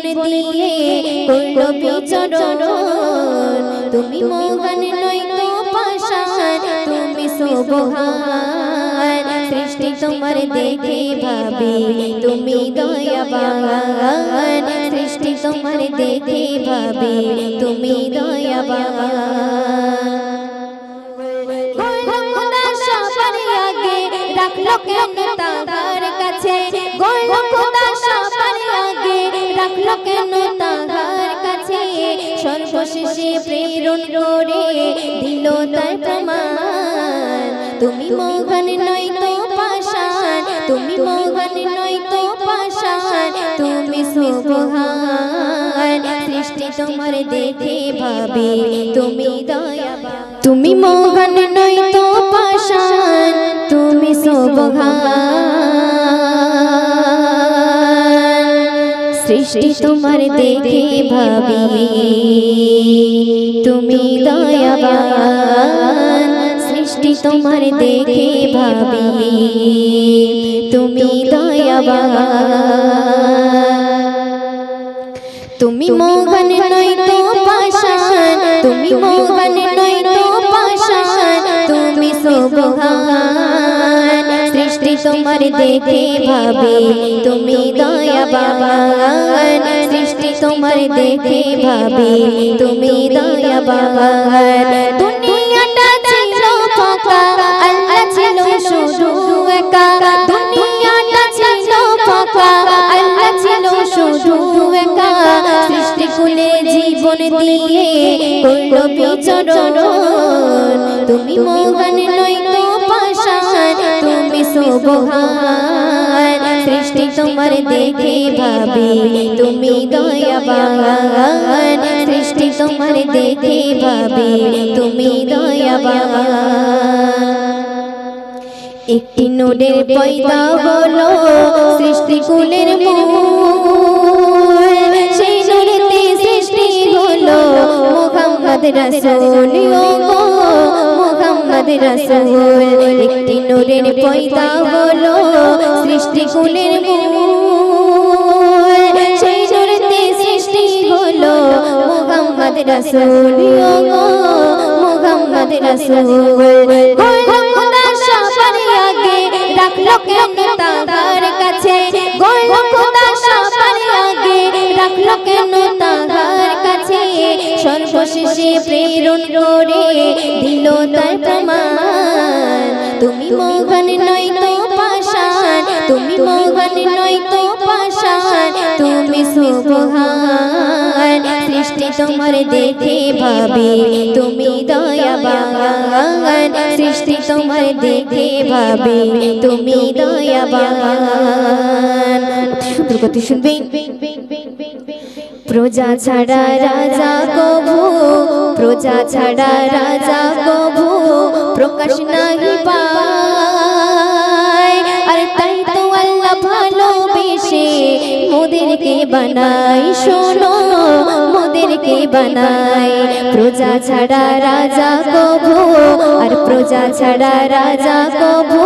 দিয়ে করলো বিচরণ। তুমি মোহন নয়তো পাষাণ, তুমি সুবহান। সৃষ্টি তোমার দেখে ভাবি তুমি দয়াবান। সৃষ্টি তোমার দেখে ভাবি তুমি দয়াবান। রাখলো কেন তাহার কাছে, গোল খোদা সবার আগে রাখলো কেন তাহার কাছে। সর্বশেষে প্রেরণ করে দিল তার প্রমাণ। তুমি মোহন নয়তো পাষাণ, তুমি মোহন নয়তো পাষাণ, তুমি সুবহান। সৃষ্টি তোমার দেখে ভাবি তুমি দয়াবান। তুমি মোহন নয়তো পাষাণ, তুমি সুবহান। সৃষ্টি তোমার দেখে ভাবি তুমি দয়াবান। সৃষ্টি তোমার দেখে ভাবি তুমি দয়াবান। তুমি মোহন নয়তো পাষাণ, তুমি মোহন নয়তো পাষাণ, তুমি সুবহান। সৃষ্টি তোমার দেখে ভাবি তুমি দয়াবান। সৃষ্টি তোমার দেখে ভাবি তুমি দয়াবান। দুনিয়াটা ছিল ফাঁকা, আল্লাহ ছিল শুধু একা। দুনিয়াটা ছিল ফাঁকা, আল্লাহ ছিল শুধু একা। সৃষ্টি কুলে জীবন দিয়ে করলো বিচরণ। তুমি মোহন নয়তো পাষাণ, তুমি সুবহান। সৃষ্টি তোমার দেখে ভাবি তুমি দয়াবান। সৃষ্টি তোমার দেখে ভাবি তুমি দয়াবান। একটি নূরের পয়দা হলো সৃষ্টি কুলের মূল। সেই নূরেতে সৃষ্টি হলো মুহাম্মদ রাসূল। ও মুহাম্মদ রাসূল। একটি নূরের পয়দা হলো সৃষ্টি কুলের মূল। সেই নূরেতে সৃষ্টি হলো মুহাম্মদ রাসূল। ও মুহাম্মদ রাসূল। রাখলো কেন তাহার কাছে, গোল খোদা সবার আগে রাখলো কেন তাহার কাছে। সর্বশেষে প্রেরণ করে দিল তার প্রমাণ। তুমি মোহন নয়তো পাষাণ, তুমি মোহন নয়তো পাষাণ, তুমি সুবহান। সৃষ্টি তোমার দেখে ভাবি তুমি দয়াবান। সৃষ্টি তোমার দেখে ভাবি তুমি দয়াবান। সুন্দর কথা শুনবেন। প্রজা ছাড়া রাজা কভু, প্রজা ছাড়া রাজা কভু প্রকাশ নাহি পায়। আর তাই তো আল্লাহ ভালোবেসে মোদেরকে বানাই। শোনো মোদেরকে বানাই। প্রজা ছাড়া রাজা কভু, আর প্রজা ছাড়া রাজা কভু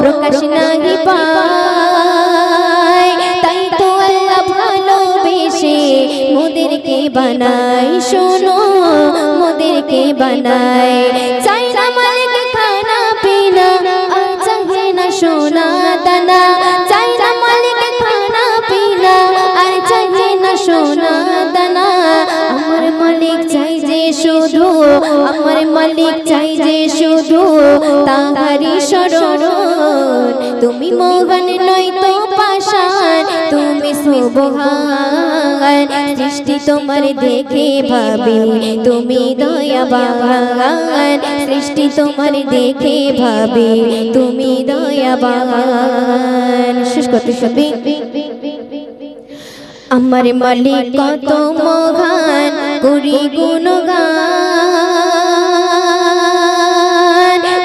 প্রকাশ নাহি পায়। তাই তো আল্লাহ ভালোবেসে মোদেরকে বানাই। শোনো মোদেরকে বানাই। চাই না মালিক খানা পিনা, আর চাহে না সোনা দানা। চাই না মালিক খানা পিনা, আর চাহে না সোনা দানা। আমার মালিক চাই যে শুধু, আমার মালিক চাই যে শুধু তাহারি শরণ। তুমি মোহন নয়তো পাষাণ, তুমি সুবহান। সৃষ্টি তোমার দেখে ভাবি তুমি দয়াবান। সৃষ্টি তোমার দেখে ভাবি তুমি দয়াবান। শেষ করতে শুনবি। আমার মালিক কত মহান, করি গুণগান।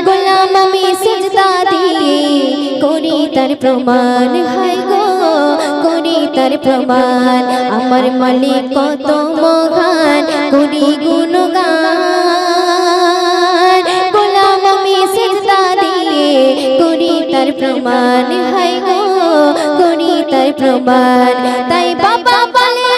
গোলাম আমি সিজদা দিয়ে করি তার প্রমাণ। হায় গো করি তার প্রমাণ। আমার মালিক কত মহান, করি গুণগান। গোলাম আমি সিজদা দিয়ে করি তার প্রমাণ। হায় গো করি তার প্রমাণ। তাই বাবা বলে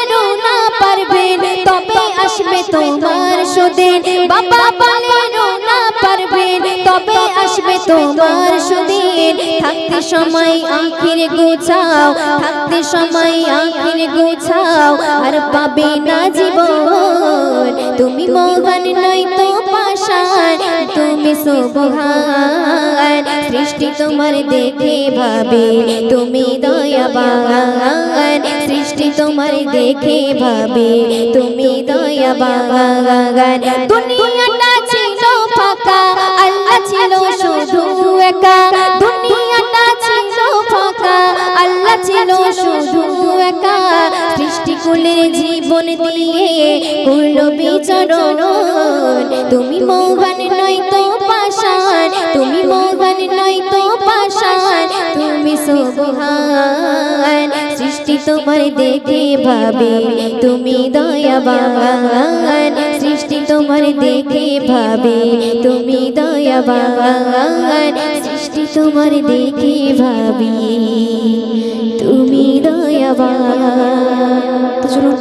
তোমার সুদিন বাবা বলে না পারবেন তবে আসবে তোমার সুদিন থাকতে সময় আখির গুছাও থাকতে সময় আখির গুছাও আর পাবে না জীবন তুমি মহান নয় তো পাষাণ তুমি সুবহান সৃষ্টি তোমার দেখে ভাবে তুমি দয়াবান সৃষ্টি তোমার দেখে ভাবে তুমি দয়াবান দুনিয়াটা ছিল ফাঁকা আল্লাহ ছিল শুধু একা দুনিয়াটা ছিল ফাঁকা আল্লাহ ছিল শুধু একা সৃষ্টি কুলের জীবন দিয়ে করলো বিচরণ তুমি মহান নয় তো পাষাণ তুমি মহান নয় তো পাষাণ তুমি সুবহান সৃষ্টি তোমার দেখে ভাবে তুমি দয়াবান সৃষ্টি তোমার দেখে ভাবে তুমি দয়াবান সৃষ্টি তোমার দেখে ভাবি তুমি দয়াবান। তো চলুন